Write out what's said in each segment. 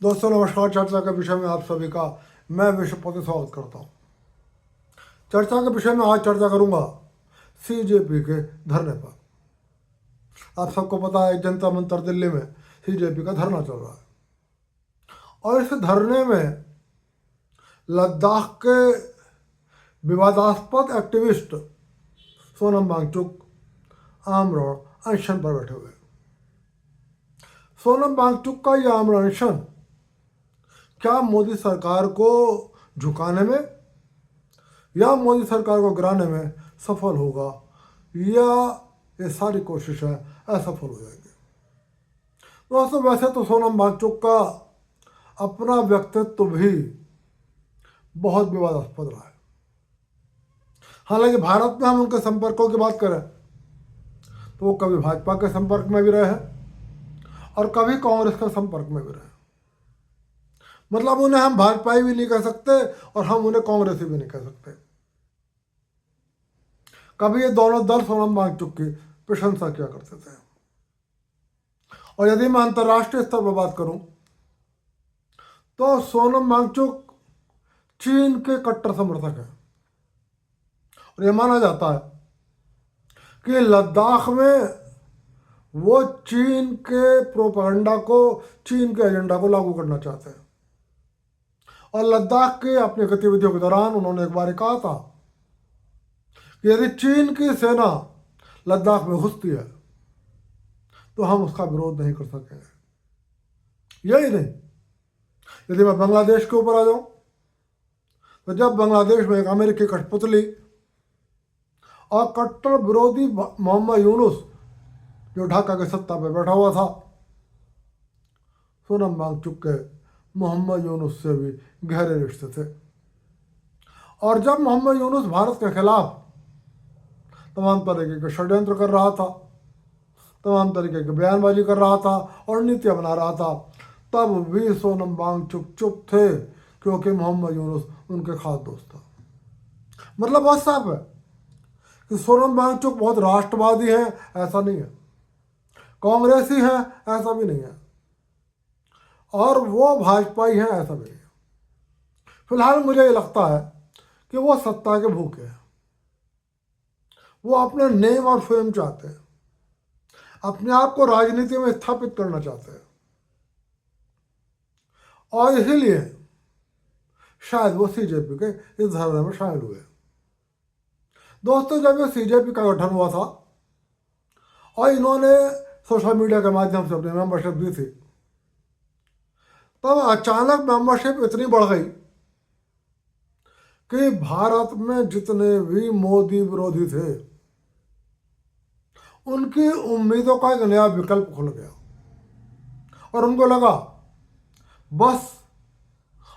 दोस्तों नमस्कार। चर्चा के विषय में आप सभी का मैं विश्वपति स्वागत करता हूँ। चर्चा के विषय में आज चर्चा करूंगा सीजेपी के धरने पर। आप सबको पता है जनता मंतर दिल्ली में सीजेपी का धरना चल रहा है और इस धरने में लद्दाख के विवादास्पद एक्टिविस्ट सोनम वांगचुक आमरण अनशन पर बैठे हुए। सोनम वांगचुक का यह आमरण अनशन क्या मोदी सरकार को झुकाने में या मोदी सरकार को गिराने में सफल होगा या ये सारी कोशिशें असफल हो जाएगी। दोस्तों वैसे तो सोनम वांगचुक का अपना व्यक्तित्व भी बहुत विवादास्पद रहा है। हालांकि भारत में हम उनके संपर्कों की बात करें तो वो कभी भाजपा के संपर्क में भी रहे हैं और कभी कांग्रेस के संपर्क में भी रहे। मतलब उन्हें हम भाजपाई भी नहीं कह सकते और हम उन्हें कांग्रेसी भी नहीं कह सकते। कभी ये दोनों दल सोनम वांगचुक की प्रशंसा किया करते थे। और यदि मैं अंतर्राष्ट्रीय स्तर पर बात करूं तो सोनम वांगचुक चीन के कट्टर समर्थक हैं और यह माना जाता है कि लद्दाख में वो चीन के प्रोपेगेंडा को, चीन के एजेंडा को लागू करना चाहते हैं। और लद्दाख के अपनी गतिविधियों के दौरान उन्होंने एक बार कहा था कि यदि चीन की सेना लद्दाख में घुसती है तो हम उसका विरोध नहीं कर सकेंगे। यही नहीं, यदि मैं बांग्लादेश के ऊपर आ जाऊं तो जब बांग्लादेश में एक अमेरिकी कठपुतली और कट्टर विरोधी मोहम्मद यूनुस जो ढाका के सत्ता पे बैठा हुआ था, सोनम वांगचुक के मोहम्मद यूनुस से भी गहरे रिश्ते थे। और जब मोहम्मद यूनुस भारत के खिलाफ तमाम तरीके के षड्यंत्र कर रहा था, तमाम तरीके की बयानबाजी कर रहा था और नीतियां बना रहा था, तब भी सोनम वांगचुक चुप थे क्योंकि मोहम्मद यूनुस उनके खास दोस्त था। मतलब बहुत साफ है कि सोनम वांगचुक बहुत राष्ट्रवादी हैं, ऐसा नहीं है। कांग्रेसी हैं, ऐसा भी नहीं है। और वो भाजपाई हैं, ऐसा भी नहीं है। फिलहाल मुझे ये लगता है कि वो सत्ता के भूखे हैं। वो अपने नेम और फेम चाहते हैं, अपने आप को राजनीति में स्थापित करना चाहते हैं और इसीलिए शायद वो सीजेपी के इस धरने में शामिल हुए। दोस्तों जब ये सीजेपी का गठन हुआ था और इन्होंने सोशल मीडिया के माध्यम से अपनी मेंबरशिप दी थी, तब अचानक मेंबरशिप इतनी बढ़ गई कि भारत में जितने भी मोदी विरोधी थे उनकी उम्मीदों का एक नया विकल्प खुल गया और उनको लगा बस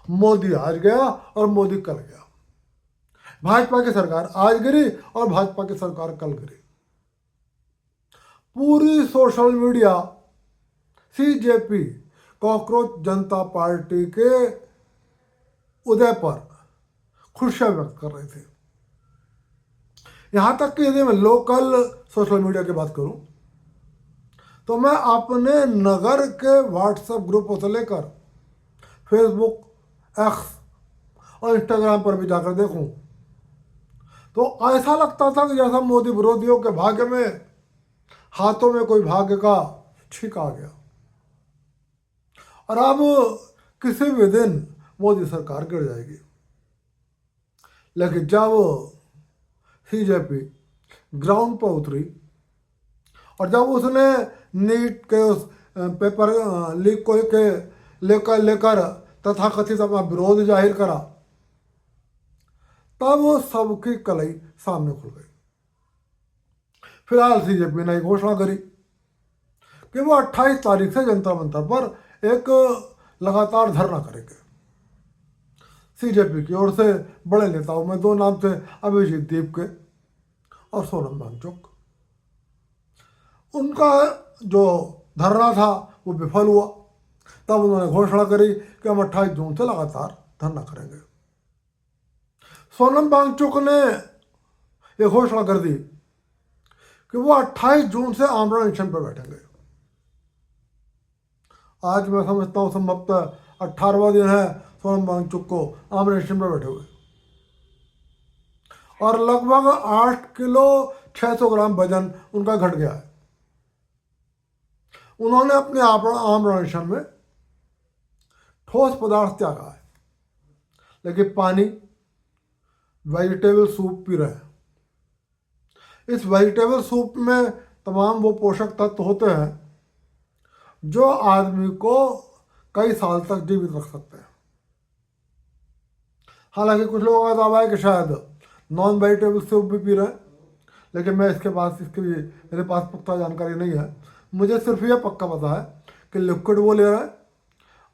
मोदी आज गया और मोदी कल गया। भाजपा की सरकार आज गिरी और भाजपा की सरकार कल गिरी। पूरी सोशल मीडिया सीजेपी, कॉकरोच जनता पार्टी के उदय पर खुशियां व्यक्त कर रहे थे। यहां तक कि यदि मैं लोकल सोशल मीडिया की बात करूं तो मैं अपने नगर के व्हाट्सएप ग्रुपों से लेकर फेसबुक, एक्स और इंस्टाग्राम पर भी जाकर देखूं तो ऐसा लगता था कि जैसा मोदी विरोधियों के भाग्य में हाथों में कोई भाग्य का छीक आ गया और अब किसी भी दिन मोदी सरकार गिर जाएगी। लेकिन जब सीजेपी ग्राउंड पर उतरी और जब उसने नीट के उस पेपर लीक को लेकर तथाकथित अपना विरोध जाहिर करा, तब सबकी कलई सामने खुल गई। फिलहाल सीजेपी ने घोषणा करी कि वो 28 तारीख से जनता मंतर पर एक लगातार धरना करेंगे। सीजेपी की ओर से बड़े नेताओं में दो नाम थे, अभिजीत दीप के और सोनम वांगचुक। उनका जो धरना था वो विफल हुआ। तब उन्होंने घोषणा करी कि हम 28 जून से लगातार धरना करेंगे। सोनम वांगचुक ने ये घोषणा कर दी कि वो 28 जून से आमरण अनशन पर बैठेंगे। आज मैं समझता हूँ संभवतः 18वां दिन है सोनम वांगचुक को आमने पर बैठे हुए, और लगभग 8 किलो 600 ग्राम वजन उनका घट गया है। उन्होंने अपने आमरण में ठोस पदार्थ त्यागा है, लेकिन पानी, वेजिटेबल सूप पी रहे हैं। इस वेजिटेबल सूप में तमाम वो पोषक तत्व होते हैं जो आदमी को कई साल तक जीवित रख सकते हैं। हालांकि कुछ लोगों का दावा है कि शायद नॉन वेजिटेबल सूप भी पी रहे हैं, लेकिन मैं इसके लिए मेरे पास पुख्ता जानकारी नहीं है। मुझे सिर्फ ये पक्का पता है कि लिक्विड वो ले रहे हैं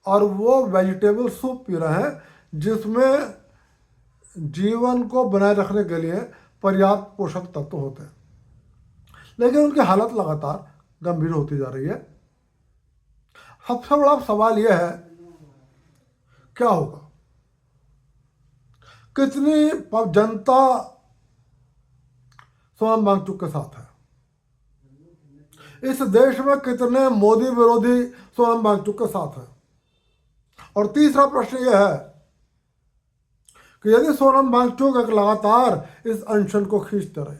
और वो वेजिटेबल सूप पी रहे हैं जिसमें जीवन को बनाए रखने के लिए पर्याप्त पोषक तत्व होते हैं, लेकिन उनकी हालत लगातार गंभीर होती जा रही है। सबसे बड़ा सवाल यह है, क्या होगा? कितनी जनता सोनम वांगचुक के साथ है? इस देश में कितने मोदी विरोधी सोनम वांगचुक के साथ है? और तीसरा प्रश्न यह है कि यदि सोनम वांगचुक एक लगातार इस अनशन को खींचते रहे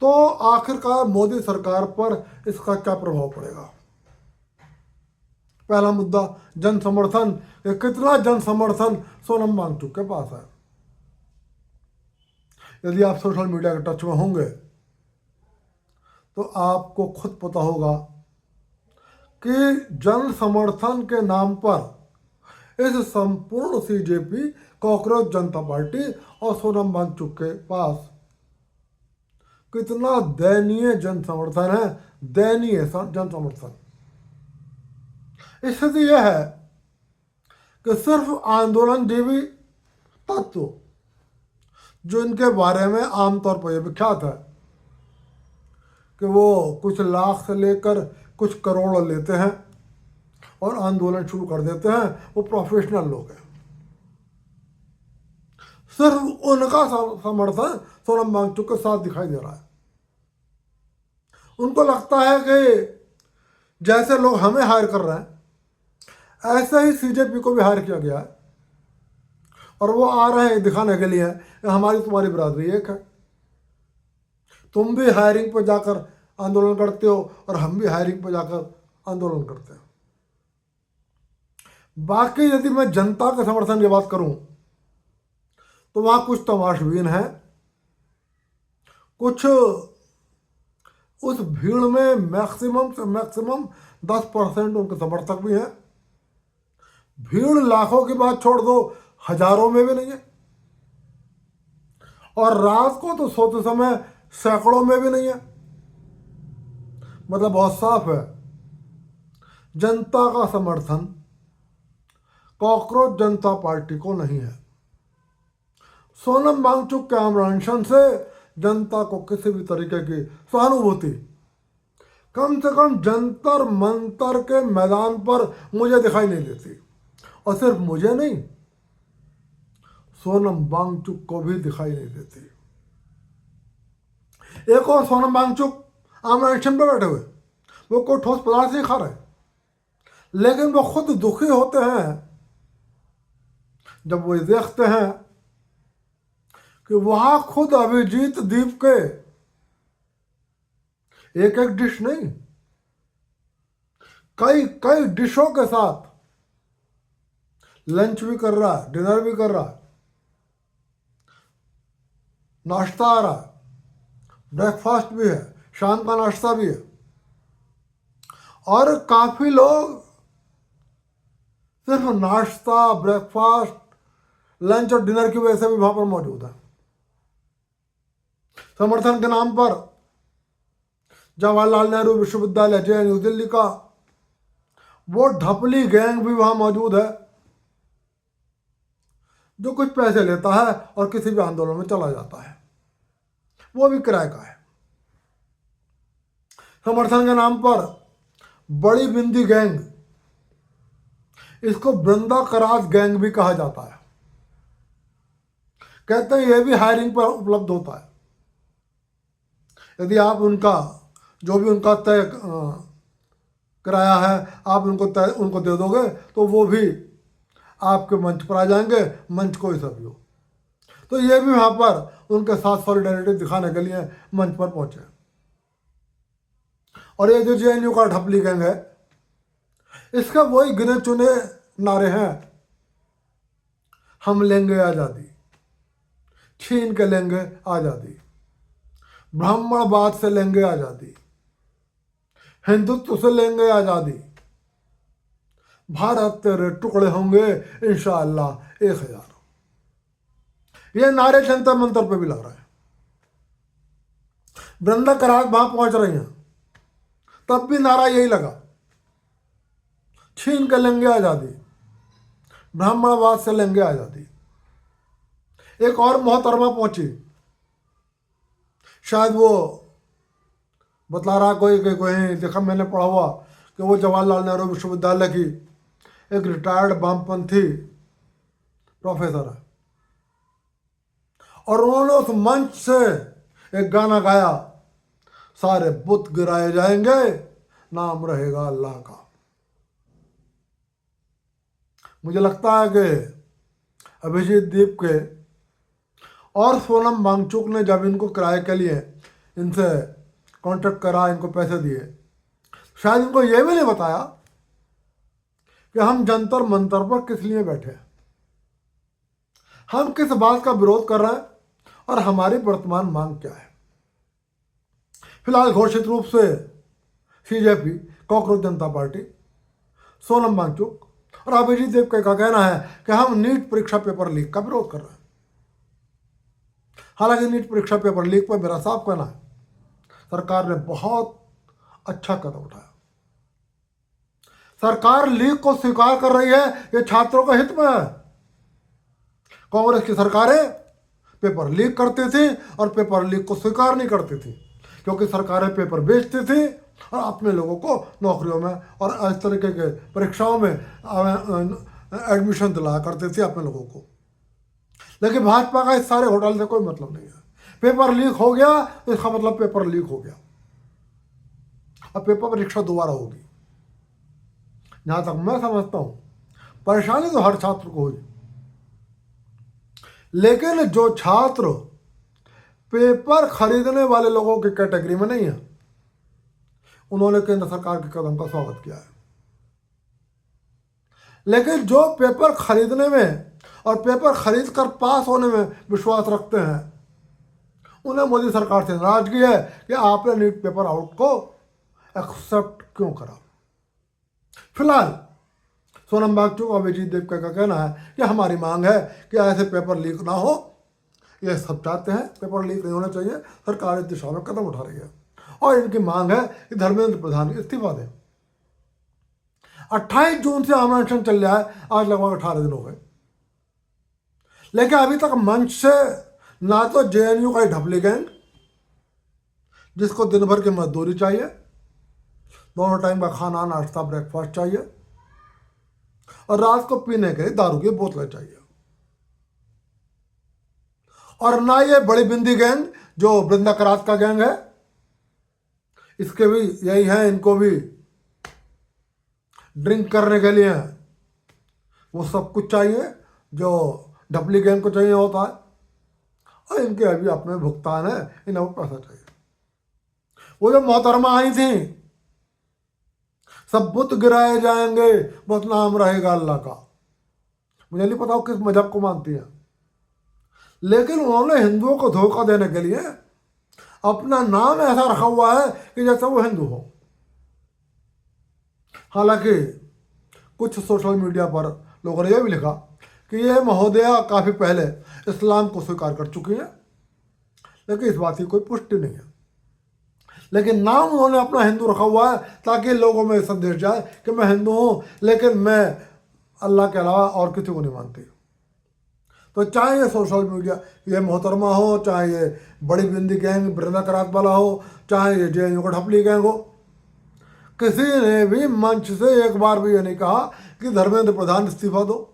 तो आखिरकार मोदी सरकार पर इसका क्या प्रभाव पड़ेगा? पहला मुद्दा, जन समर्थन। कितना जन समर्थन सोनम वांगचुक के पास है? यदि आप सोशल मीडिया के टच में होंगे तो आपको खुद पता होगा कि जन समर्थन के नाम पर इस संपूर्ण CJP, कॉकरोच जनता पार्टी और सोनम वांगचुक के पास कितना दयनीय जन समर्थन है, दयनीय जन समर्थन। स्थिति यह है कि सिर्फ आंदोलनजीवी तत्व, जो इनके बारे में आमतौर पर यह विख्यात है कि वो कुछ लाख से लेकर कुछ करोड़ लेते हैं और आंदोलन शुरू कर देते हैं, वो प्रोफेशनल लोग हैं। सिर्फ उनका समर्थन सोनम वांगचुक के साथ दिखाई दे रहा है। उनको लगता है कि जैसे लोग हमें हायर कर रहे हैं ऐसे ही CJP को भी हायर किया गया है, और वो आ रहे हैं दिखाने के लिए कि हमारी तुम्हारी बिरादरी एक है। तुम भी हायरिंग पर जाकर आंदोलन करते हो और हम भी हायरिंग पर जाकर आंदोलन करते हैं। बाकी यदि मैं जनता के समर्थन की बात करूं तो वहां कुछ तमाशबीन हैं, कुछ उस भीड़ में मैक्सिमम से मैक्सिमम 10% उनके समर्थक भी हैं। भीड़ लाखों की बात छोड़ दो, हजारों में भी नहीं है, और रात को तो सोते समय सैकड़ों में भी नहीं है। मतलब बहुत साफ है, जनता का समर्थन कॉकरोच जनता पार्टी को नहीं है। सोनम वांगचुक के आमरण से जनता को किसी भी तरीके की सहानुभूति कम से कम जंतर मंतर के मैदान पर मुझे दिखाई नहीं देती, और सिर्फ मुझे नहीं, सोनम वांगचुक को भी दिखाई नहीं देती। एक और सोनम वांगचुक आमरण पर बैठे हुए, वो कोई ठोस पदार्थ नहीं खा रहे, लेकिन वो खुद दुखी होते हैं जब वो देखते हैं कि वहां खुद अभिजीत दीप के एक एक डिश नहीं, कई कई डिशों के साथ लंच भी कर रहा है, डिनर भी कर रहा है, नाश्ता आ रहा है, ब्रेकफास्ट भी है, शाम का नाश्ता भी है, और काफी लोग सिर्फ नाश्ता, ब्रेकफास्ट, लंच और डिनर की वजह से भी वहां पर मौजूद है। समर्थन के नाम पर जवाहरलाल नेहरू विश्वविद्यालय JNU दिल्ली का वो ढपली गैंग भी वहां मौजूद है, जो कुछ पैसे लेता है और किसी भी आंदोलन में चला जाता है, वो भी किराए का है। समर्थन के नाम पर बड़ी बिंदी गैंग, इसको वृंदा कराज गैंग भी कहा जाता है, कहते हैं यह भी हायरिंग पर उपलब्ध होता है। यदि आप उनका जो भी उनका तय किराया है आप उनको दे दोगे तो वो भी आपके मंच पर आ जाएंगे, मंच कोई सा भी हो। तो ये भी वहाँ पर उनके साथ सॉलिडारिटी दिखाने के लिए मंच पर पहुंचे। और ये जो जेएनयू का ढपली गैंग है, इसका वही गिने चुने नारे हैं, हम लेंगे आज़ादी, छीन के लेंगे आज़ादी, ब्राह्मणवाद से लेंगे आज़ादी, हिंदुत्व से लेंगे आज़ादी, भारत तेरे टुकड़े होंगे इंशाअल्लाह 1000। ये नारे जंतर मंतर पे भी लग रहा है। वृंदा करात वहां पहुंच रही हैं, तब भी नारा यही लगा, छीन के लेंगे आज़ादी, ब्राह्मणवाद से लेंगे आज़ादी। एक और मोहतरमा पहुंची, शायद वो बतला रहा कोई देखा मैंने पढ़ा हुआ कि वो जवाहरलाल नेहरू विश्वविद्यालय की एक रिटायर्ड वामपंथी प्रोफेसर है, और उन्होंने उस मंच से एक गाना गाया, सारे बुत गिराए जाएंगे, नाम रहेगा अल्लाह का। मुझे लगता है कि अभिजीत दीप के और सोनम वांगचुक ने जब इनको किराए के लिए इनसे कांटेक्ट करा, इनको पैसे दिए, शायद इनको ये भी नहीं बताया कि हम जंतर मंतर पर किस लिए बैठे हैं, हम किस बात का विरोध कर रहे हैं और हमारी वर्तमान मांग क्या है। फिलहाल घोषित रूप से सीजेपी, कॉकरोच जनता पार्टी, सोनम वांगचुक और अभिजीत देव का कहना है कि हम नीट परीक्षा पेपर लीक का विरोध कर रहे हैं। हालांकि नीट परीक्षा पेपर लीक पर मेरा साफ कहना है, सरकार ने बहुत अच्छा कदम उठाया। सरकार लीक को स्वीकार कर रही है, ये छात्रों के हित में है। कांग्रेस की सरकारें पेपर लीक करती थी और पेपर लीक को स्वीकार नहीं करती थी, क्योंकि सरकारें पेपर बेचती थी और अपने लोगों को नौकरियों में और इस तरीके के परीक्षाओं में एडमिशन दिलाया करती थी अपने लोगों को। लेकिन भाजपा का इस सारे घोटाले से कोई मतलब नहीं है। पेपर लीक हो गया तो इसका मतलब पेपर लीक हो गया, अब पेपर परीक्षा दोबारा होगी। जहां तक मैं समझता हूं, परेशानी तो हर छात्र को हुई, लेकिन जो छात्र पेपर खरीदने वाले लोगों की कैटेगरी में नहीं है, उन्होंने केंद्र सरकार के कदम का स्वागत किया है। लेकिन जो पेपर खरीदने में और पेपर खरीद कर पास होने में विश्वास रखते हैं, उन्हें मोदी सरकार से नाराजगी है कि आपने नीट पेपर आउट को एक्सेप्ट क्यों करा। फिलहाल सोनम वांगचुक और अभिजीत देव का कहना है कि हमारी मांग है कि ऐसे पेपर लीक ना हो, ये सब चाहते हैं, पेपर लीक नहीं होना चाहिए। सरकार इस दिशा में कदम उठा रही है और इनकी मांग है कि धर्मेंद्र प्रधान इस्तीफा दें। 28 जून से आमरण चल रहा है, आज लगभग 18 दिन हो गए, लेकिन अभी तक मंच से ना तो जेएनयू का ढपली गैंग, जिसको दिन भर की मजदूरी चाहिए, दोनों टाइम का खाना, नाश्ता, ब्रेकफास्ट चाहिए, और रात को पीने के दारू की बोतलें चाहिए, और ना ये बड़ी बिंदी गैंग जो वृंदा करात का गैंग है, इसके भी यही है, इनको भी ड्रिंक करने के लिए वो सब कुछ चाहिए जो ढपली गैंग को चाहिए होता है, और इनके अभी अपने भुगतान है, इन्हें वो पैसा चाहिए। वो जो मोहतरमा आई थी, सब बुत गिराए जाएंगे, बस नाम रहेगा अल्लाह का। मुझे नहीं पता वो किस मजहब को मानती है, लेकिन उन्होंने हिंदुओं को धोखा देने के लिए अपना नाम ऐसा रखा हुआ है कि जैसे वो हिंदू हो। हालांकि कुछ सोशल मीडिया पर लोगों ने यह भी लिखा कि ये महोदया काफ़ी पहले इस्लाम को स्वीकार कर चुकी हैं, लेकिन इस बात की कोई पुष्टि नहीं है। लेकिन नाम उन्होंने अपना हिंदू रखा हुआ है ताकि लोगों में संदेश जाए कि मैं हिंदू हूँ, लेकिन मैं अल्लाह के अलावा और किसी को नहीं मानती। तो चाहे ये सोशल मीडिया, ये मोहतरमा हो, चाहे ये बड़ी बिंदी गैंग वृंदा करात वाला हो, चाहे ये जेएनयू का ढपली गैंग हो, किसी ने भी मंच से एक बार भी ये नहीं कहा कि धर्मेंद्र प्रधान इस्तीफा दो।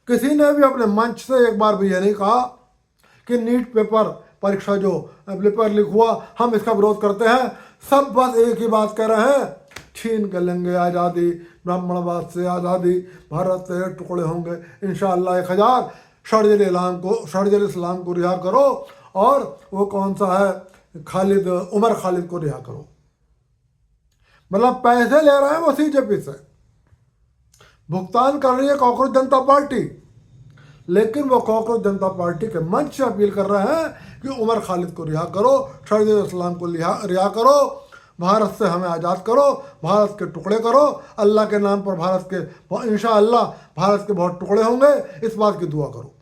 किसी ने भी अपने मंच से एक बार भी ये नहीं कहा कि नीट पेपर परीक्षा जो पेपर लीक हुआ, हम इसका विरोध करते हैं। सब बस एक ही बात कह रहे हैं छीन के लेंगे आज़ादी, ब्राह्मणवाद से आज़ादी, भारत से टुकड़े होंगे इंशाअल्लाह 1000। शर्जिल इस्लाम को रिहा करो और वो कौन सा है उमर खालिद को रिहा करो। मतलब पैसे ले रहे हैं वो CJP से, भुगतान कर रही है कॉकरोच जनता पार्टी, लेकिन वो कॉकरोच जनता पार्टी के मंच से अपील कर रहे हैं कि उमर खालिद को रिहा करो, शर्जिल इस्लाम को रिहा करो, भारत से हमें आज़ाद करो, भारत के टुकड़े करो। अल्लाह के नाम पर भारत के इंशाअल्लाह भारत के बहुत टुकड़े होंगे, इस बात की दुआ करो।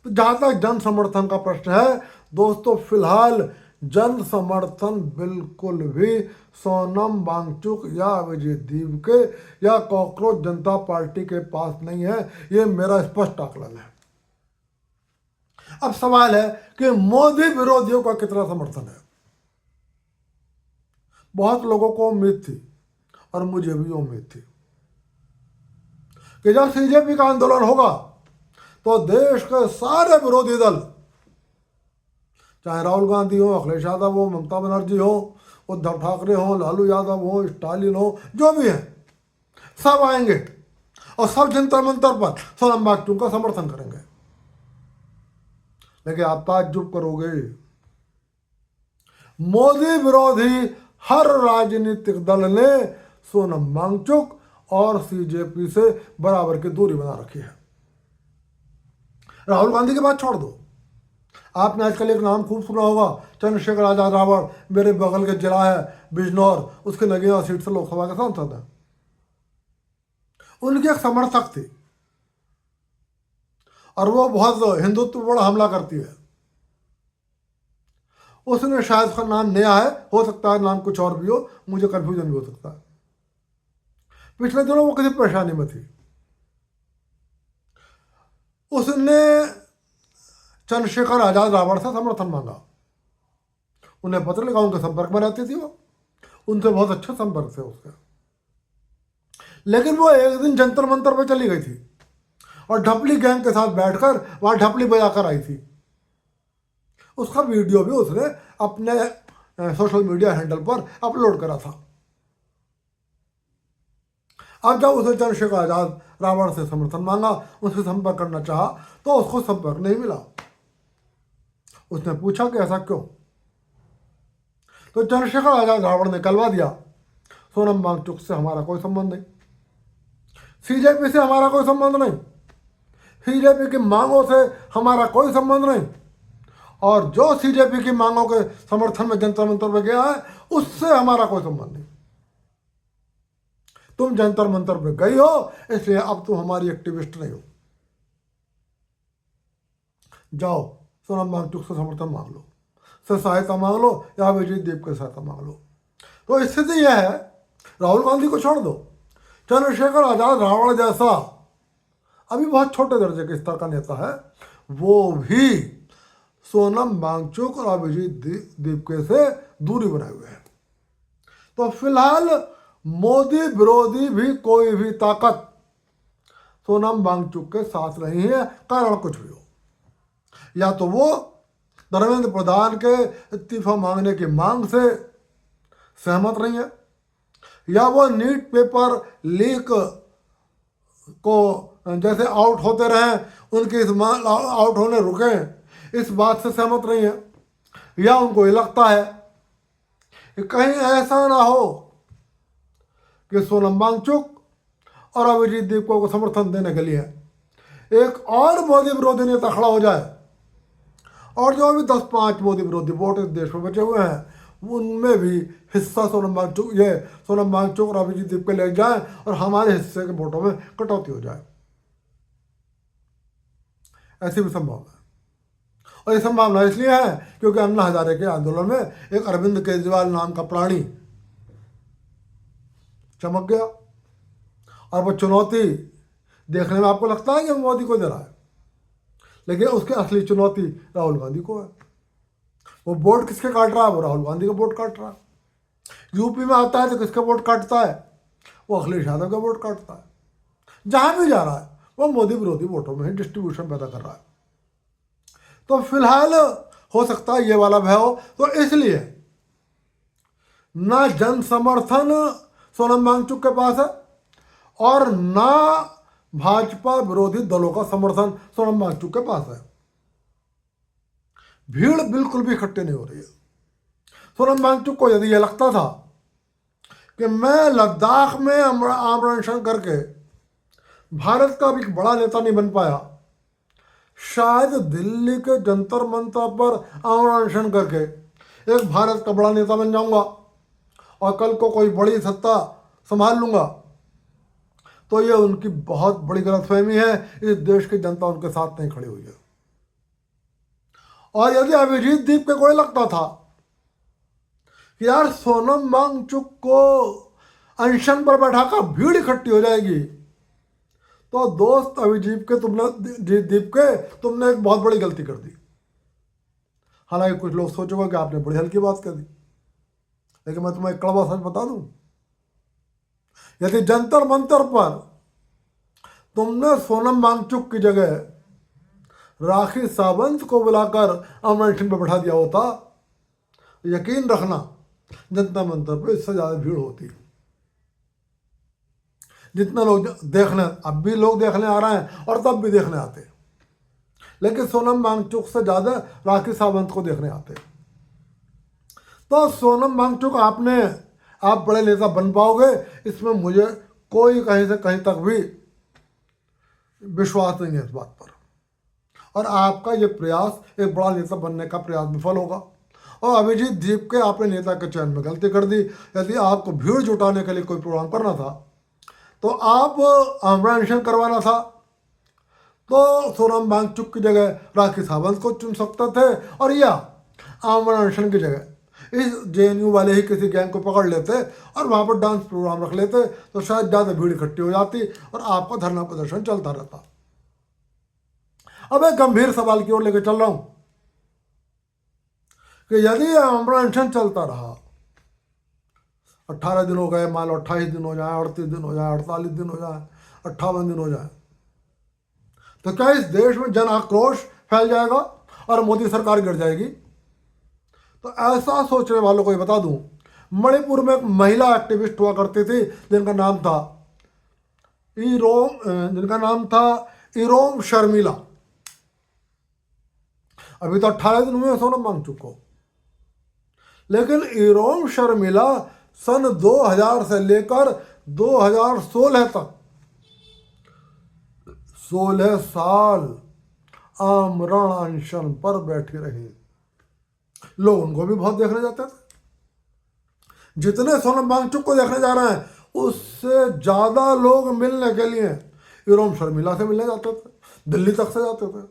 तो जहाँ तक जन समर्थन का प्रश्न है दोस्तों, फिलहाल जन समर्थन बिल्कुल भी सोनम वांगचुक या अभिजीत के या कॉकरोच जनता पार्टी के पास नहीं है, ये मेरा स्पष्ट आकलन है। अब सवाल है कि मोदी विरोधियों का कितना समर्थन है। बहुत लोगों को उम्मीद थी और मुझे भी उम्मीद थी कि जब CJP का आंदोलन होगा तो देश के सारे विरोधी दल, चाहे राहुल गांधी हो, अखिलेश यादव हो, ममता बनर्जी हो, उद्धव ठाकरे हो, लालू यादव हो, स्टालिन हो, जो भी है, सब आएंगे और सब जंतर मंतर पर सोनम वांगचुक का समर्थन करेंगे। लेकिन आप ताज्जुब करोगे, मोदी विरोधी हर राजनीतिक दल ने सोनम वांगचुक और CJP से बराबर की दूरी बना रखी है। राहुल गांधी की बात छोड़ दो, आपने आजकल एक नाम खूब सुना होगा, चंद्रशेखर आजाद रावण, मेरे बगल के जिला है बिजनौर, उसके नगीना सीट से लोकसभा के सांसद है। उनकी एक समर्थक थी और वो बहुत हिंदुत्व पर बड़ा हमला करती है। उसने शायद उसका नाम नया है, हो सकता है नाम कुछ और भी हो, मुझे कंफ्यूजन भी हो सकता है। पिछले दिनों वो किसी परेशानी में थी, उसने चंद्रशेखर आजाद रावण से समर्थन मांगा, उन्हें पत्र लिखा, उनके संपर्क में रहती थी वो, उनसे बहुत अच्छे संपर्क थे उसके। लेकिन वो एक दिन जंतर मंतर पे चली गई थी और ढपली गैंग के साथ बैठकर वहां ढपली बजाकर आई थी। उसका वीडियो भी उसने अपने सोशल मीडिया हैंडल पर अपलोड करा था। अब जब उसने चंद्रशेखर आजाद रावण से समर्थन मांगा, उससे संपर्क करना चाहा, तो उसको संपर्क नहीं मिला। उसने पूछा कि ऐसा क्यों, तो चंद्रशेखर आजाद रावण ने कहलवा दिया, सोनम वांगचुक से हमारा कोई संबंध नहीं, CJP से हमारा कोई संबंध नहीं, CJP की मांगों से हमारा कोई संबंध नहीं, और जो CJP की मांगों के समर्थन में जंतर मंतर पे गया है उससे हमारा कोई संबंध नहीं। तुम जंतर मंतर पे गई हो, इसलिए अब तुम हमारी एक्टिविस्ट नहीं हो। जाओ सोनम वांगचुक से समर्थन मांग लो, से सहायता मांग लो, या अभिजीत देव की सहायता मांग लो। तो स्थिति यह है, राहुल गांधी को छोड़ दो, चंद्रशेखर आजाद रावण जैसा अभी बहुत छोटे दर्जे के स्तर का नेता है, वो भी सोनम वांगचुक और अभिजीत दीपके से दूरी बनाए हुए हैं। तो फिलहाल मोदी विरोधी भी कोई भी ताकत सोनम वांगचुक के साथ नहीं है, कारण कुछ भी हो। या तो वो धर्मेंद्र प्रधान के इस्तीफा मांगने की मांग से सहमत नहीं है, या वो नीट पेपर लीक को जैसे आउट होते रहे उनके इस आउट होने रुके, इस बात से सहमत नहीं है, या उनको ये लगता है कि कहीं ऐसा ना हो कि सोनम वांगचुक और अभिजीत दीपको को समर्थन देने के लिए एक और मोदी विरोधी नेता खड़ा हो जाए, और जो भी 10-5 मोदी विरोधी वोट इस देश में बचे हुए हैं उनमें भी हिस्सा सोनम वांगचुक और अभिजीत दीपके ले जाए और हमारे हिस्से के वोटों में कटौती हो जाए। ऐसी भी संभावना है, और ये संभावना इसलिए है क्योंकि अन्ना हजारे के आंदोलन में एक अरविंद केजरीवाल नाम का प्राणी चमक गया, और वो चुनौती देखने में आपको लगता है कि मोदी को दे रहा है, लेकिन उसकी असली चुनौती राहुल गांधी को है। वो वोट किसके काट रहा है? वो राहुल गांधी का वोट काट रहा है। यूपी में आता है तो किसका वोट काटता है? वो अखिलेश यादव का वोट काटता है। जहां भी जा रहा है वो मोदी विरोधी वोटों में ही डिस्ट्रीब्यूशन पैदा कर रहा है। तो फिलहाल हो सकता है ये वाला भय हो, तो इसलिए ना जन समर्थन सोनम वांगचुक के पास है और ना भाजपा विरोधी दलों का समर्थन सोनम वांगचुक के पास है। भीड़ बिल्कुल भी इकट्ठी नहीं हो रही है। सोनम वांगचुक को यदि यह लगता था कि मैं लद्दाख में आमरण अनशन करके भारत का भी बड़ा नेता नहीं बन पाया, शायद दिल्ली के जंतर मंतर पर आमरण अनशन करके एक भारत का बड़ा नेता बन जाऊंगा और कल को कोई बड़ी सत्ता संभाल लूंगा। तो ये उनकी बहुत बड़ी गलतफहमी है। इस देश की जनता उनके साथ नहीं खड़ी हुई है। और यदि अभिजीत दीप के कोई लगता था कि यार सोनम वांगचुक को अनशन पर बैठाकर भीड़ इकट्ठी हो जाएगी, तो दोस्त अभिजीत के तुमने एक बहुत बड़ी गलती कर दी। हालांकि कुछ लोग सोचोगे कि आपने बड़ी हल्की बात कर दी, लेकिन मैं तुम्हें एक कड़वा सच बता दूं, यदि जंतर मंतर पर तुमने सोनम वांगचुक की जगह राखी सावंत को बुलाकर अमरण पर बैठा दिया होता, यकीन रखना जंतर मंतर पर इससे ज्यादा भीड़ होती। जितना लोग देखने, अब भी लोग देखने आ रहे हैं और तब भी देखने आते, लेकिन सोनम वांगचुक से ज्यादा राखी सावंत को देखने आते। तो सोनम वांगचुक आप बड़े नेता बन पाओगे, इसमें मुझे कोई कहीं से कहीं तक भी विश्वास नहीं है इस बात पर। और आपका ये प्रयास एक बड़ा नेता बनने का प्रयास विफल होगा। और अभिजीत दीप के आपने नेता के चयन में गलती कर दी। यदि आपको भीड़ जुटाने के लिए कोई प्रोग्राम करना था तो आप आमरण अनशन करवाना था, तो सोनम वांगचुक की जगह राखी सावंत को चुन सकते थे, और या आमरण अनशन की जगह इस जेएनयू वाले ही किसी गैंग को पकड़ लेते और वहाँ पर डांस प्रोग्राम रख लेते, तो शायद ज़्यादा भीड़ इकट्ठी हो जाती और आपका धरना प्रदर्शन चलता रहता। अब एक गंभीर सवाल की ओर लेकर चल रहा हूं कि यदि आमरण अनशन चलता रहा, 18 दिन हो गए, मान लो 28 दिन हो जाए, 38 दिन हो जाए, 48 दिन हो जाए, 58 दिन हो जाए, तो क्या इस देश में जन आक्रोश फैल जाएगा और मोदी सरकार गिर जाएगी? तो ऐसा सोचने वालों को ये बता दूं, मणिपुर में एक महिला एक्टिविस्ट हुआ करती थी जिनका नाम था इरोम शर्मिला। अभी तो 18 दिन हुए सोनम वांगचुक को, लेकिन इरोम शर्मिला सन 2000 से लेकर 2016 तक 16 साल आमरण अनशन पर बैठी रही। लोग उनको भी बहुत देखने जाते थे। जितने सोनम वांगचुक को देखने जा रहे हैं, उससे ज्यादा लोग मिलने के लिए इरोम शर्मिला से मिलने जाते थे, दिल्ली तक से जाते थे।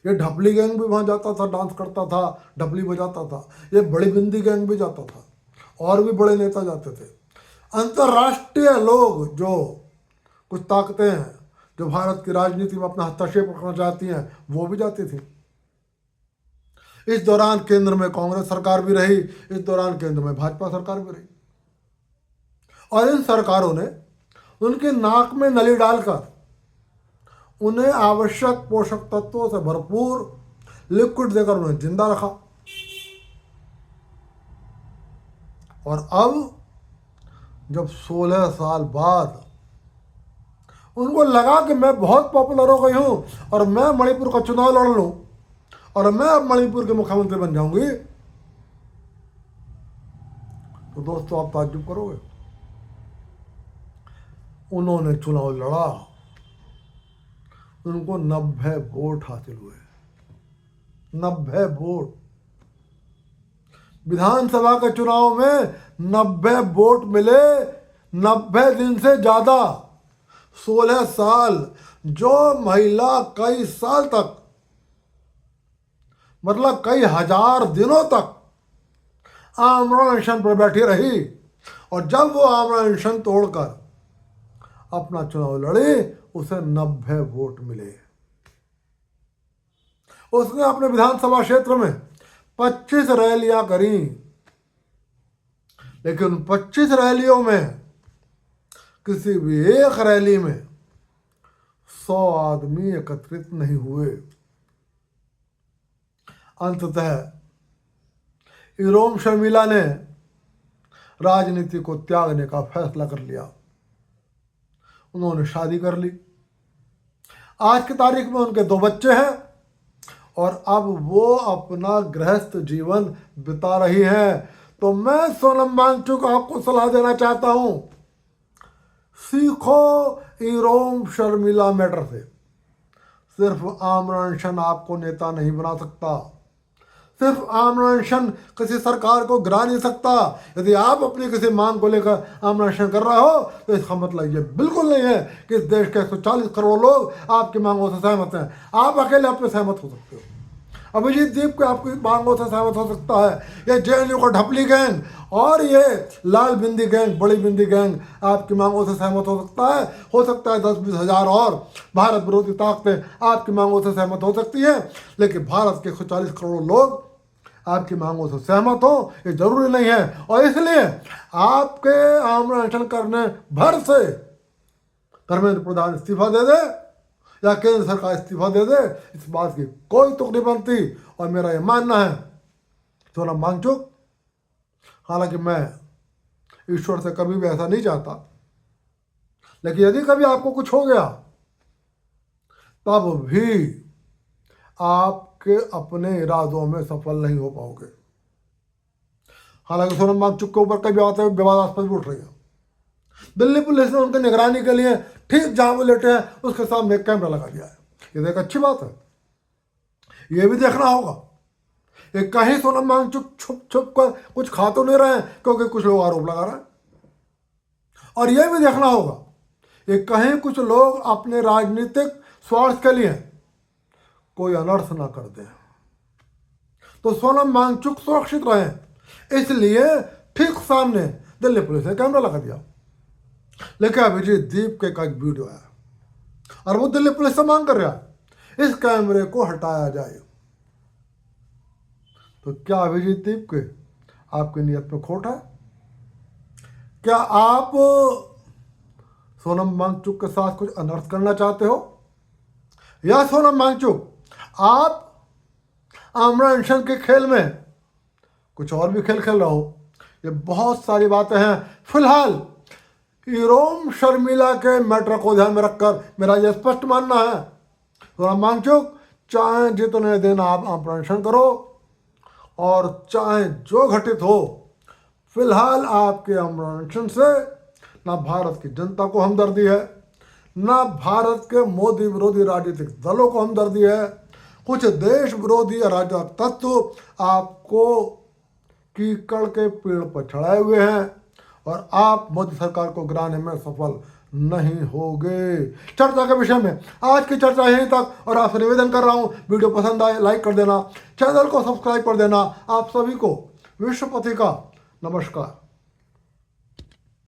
ये ढपली गैंग भी वहाँ जाता था, डांस करता था, ढपली बजाता था। ये बड़ी बिंदी गैंग भी जाता था और भी बड़े नेता जाते थे। अंतर्राष्ट्रीय लोग जो कुछ ताकतें हैं जो भारत की राजनीति में अपना हस्तक्षेप करना चाहती हैं, वो भी जाती थी। इस दौरान केंद्र में कांग्रेस सरकार भी रही, इस दौरान केंद्र में भाजपा सरकार भी रही, और इन सरकारों ने उनकी नाक में नली डालकर उन्हें आवश्यक पोषक तत्वों से भरपूर लिक्विड देकर उन्हें जिंदा रखा। और अब जब 16 साल बाद उनको लगा कि मैं बहुत पॉपुलर हो गई हूं और मैं मणिपुर का चुनाव लड़ लूं और मैं अब मणिपुर के मुख्यमंत्री बन जाऊंगी, तो दोस्तों आप ताज्जुब करोगे। उन्होंने चुनाव लड़ा, उनको 90 वोट हासिल हुए। 90 वोट। विधानसभा के चुनाव में 90 वोट मिले, 90 दिन से ज्यादा, 16 साल। जो महिला कई साल तक, मतलब कई हजार दिनों तक आमरण अनशन पर बैठी रही, और जब वो आमरण अनशन तोड़कर अपना चुनाव लड़ी, उसे 90 वोट मिले। उसने अपने विधानसभा क्षेत्र में 25 रैलियां करी, लेकिन 25 रैलियों में किसी भी एक रैली में 100 आदमी एकत्रित नहीं हुए। अंततः इरोम शर्मिला ने राजनीति को त्यागने का फैसला कर लिया। उन्होंने शादी कर ली। आज की तारीख में उनके 2 बच्चे हैं और अब वो अपना गृहस्थ जीवन बिता रही हैं। तो मैं सोनम वांगचुक आपको सलाह देना चाहता हूं, सीखो इरोम शर्मिला मैटर से। सिर्फ आमरण अनशन आपको नेता नहीं बना सकता, सिर्फ आमरण अनशन किसी सरकार को गिरा नहीं सकता। यदि आप अपनी किसी मांग को लेकर आमरण अनशन कर रहे हो तो इसका मतलब ये बिल्कुल नहीं है कि इस देश के 140 करोड़ लोग आपकी मांगों से सहमत हैं। आप अकेले अपने सहमत हो सकते हो, अभिजीत दीप को आपकी मांगों से सहमत हो सकता है, ये जेएनयू का ढपली गैंग और ये लाल बिंदी गैंग, बड़ी बिंदी गैंग आपकी मांगों से सहमत हो सकता है 10-20 हज़ार और भारत विरोधी ताकतें आपकी मांगों से सहमत हो सकती है, लेकिन भारत के 140 करोड़ लोग आपकी मांगों से सहमत हो ये जरूरी नहीं है। और इसलिए आपके आमरण अनशन करने भर से धर्मेंद्र प्रधान इस्तीफा दे दे या केंद्र सरकार इस्तीफा दे दे, इस बात की कोई तुक नहीं बनती। और मेरा यह मानना है सोनम वांगचुक, हालांकि मैं ईश्वर से कभी भी ऐसा नहीं चाहता, लेकिन यदि कभी आपको कुछ हो गया तब भी आपके अपने इरादों में सफल नहीं हो पाओगे। हालांकि सोनम वांगचुक के ऊपर कई बातें विवादास्पद भी उठ रही है। दिल्ली पुलिस ने उनकी निगरानी के लिए ठीक जहां वो लेटे हैं उसके सामने एक कैमरा लगा दिया है। ये एक अच्छी बात है, ये भी देखना होगा। ये कहीं सोनम वांगचुक छुप छुप कर कुछ खा तो नहीं रहे हैं, क्योंकि कुछ लोग आरोप लगा रहे हैं। और यह भी देखना होगा ये कहीं कुछ लोग अपने राजनीतिक स्वार्थ के लिए कोई अनर्थ ना कर दें। तो सोनम वांगचुक सुरक्षित रहे, इसलिए ठीक सामने दिल्ली पुलिस ने कैमरा लगा दिया। लेकिन अभिजीत दीप के का एक वीडियो आया और वो दिल्ली पुलिस से मांग कर रहा है इस कैमरे को हटाया जाए। तो क्या अभिजीत दीप के आपकी नीयत में खोट है? क्या आप सोनम वांगचुक के साथ कुछ अनर्थ करना चाहते हो, या सोनम वांगचुक आप आमरण अनशन के खेल में कुछ और भी खेल खेल रहे हो? ये बहुत सारी बातें हैं। फिलहाल इरोम शर्मिला के मैटर को ध्यान में रखकर मेरा यह स्पष्ट मानना है, सोनम वांगचुक चाहे जितने दिन आप आमरण अनशन करो और चाहे जो घटित हो, फिलहाल आपके आमरण अनशन से ना भारत की जनता को हमदर्दी है, ना भारत के मोदी विरोधी राजनीतिक दलों को हमदर्दी है। कुछ देश विरोधी अराजक तत्व आपको कीकड़ के पेड़ पर चढ़ाए हुए हैं और आप मोदी सरकार को गिराने में सफल नहीं होगे। चर्चा के विषय में आज की चर्चा यहीं तक, और आपसे निवेदन कर रहा हूं वीडियो पसंद आए लाइक कर देना, चैनल को सब्सक्राइब कर देना। आप सभी को विश्वपति का नमस्कार।